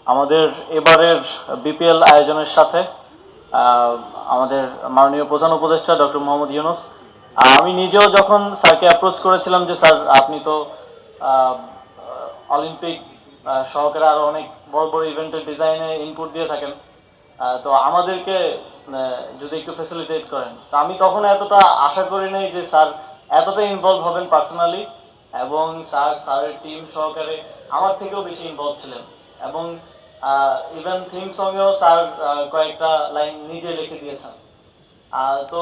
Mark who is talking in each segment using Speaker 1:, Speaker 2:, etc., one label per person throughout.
Speaker 1: আমাদের এবারের বিপিএল আয়োজনের সাথে আমাদের মাননীয় প্রধান উপদেষ্টা ডক্টর মোহাম্মদ ইউনূস, আমি নিজেও যখন স্যারকে অ্যাপ্রোচ করেছিলাম যে স্যার আপনি তো অলিম্পিক সহকারে আরো অনেক বড় বড় ইভেন্টের ডিজাইনে ইনপুট দিয়ে থাকেন, তো আমাদেরকে যদি একটু ফ্যাসিলিটেট করেন, তো আমি তখন এতটা আশা করি নাই যে স্যার এতটা ইনভলভ হবেন পার্সোনালি, এবং স্যারের টিম সহকারে আমার থেকেও বেশি ইনভলভ ছিলেন। এবং ইভেন থিম সঙ্গেও স্যার কয়েকটা লাইন নিজে লিখে দিয়েছেন। তো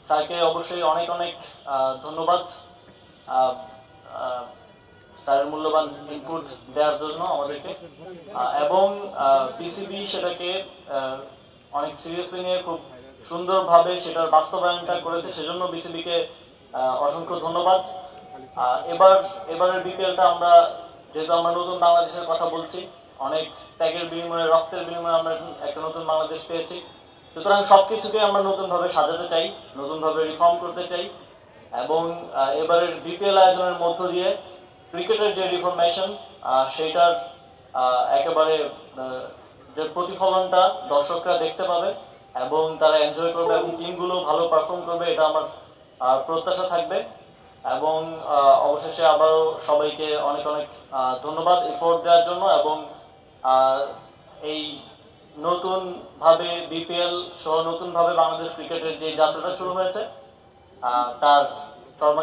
Speaker 1: স্যারকে অবশ্যই অনেক অনেক ধন্যবাদ স্যারের মূল্যবান ইনপুট দেওয়ার জন্য আমাদেরকে। এবং বিসিবি সেটাকে অনেক সিরিয়াসলি নিয়ে খুব সুন্দরভাবে সেটার বাস্তবায়নটা করেছে, সেজন্য বিসিবিকে অসংখ্য ধন্যবাদ। এবারের বিপিএলটা আমরা, যেহেতু আমরা নতুন বাংলাদেশের কথা বলছি, অনেক ত্যাগের বিনিময়ে রক্তের বিনিময়ে আমরা একটা নতুন বাংলাদেশ পেয়েছি, সুতরাং সবকিছুকে আমরা নতুনভাবে সাজাতে চাই, নতুনভাবে রিফর্ম করতে চাই। এবং এবারের বিপিএল আয়োজনের মধ্য দিয়ে ক্রিকেটের যে রিফরমেশন, সেইটার একেবারে যে প্রতিফলনটা দর্শকরা দেখতে পাবে এবং তারা এনজয় করবে এবং টিমগুলো ভালো পারফর্ম করবে, এটা আমার প্রত্যাশা থাকবে। এবং অবশেষে আবারও সবাইকে অনেক অনেক ধন্যবাদ এফোর্ট দেওয়ার জন্য। এবং এই নতুন ভাবে বিপিএল সহ নতুন ভাবে বাংলাদেশ ক্রিকেটের যে যাত্রাটা শুরু হয়েছে, তার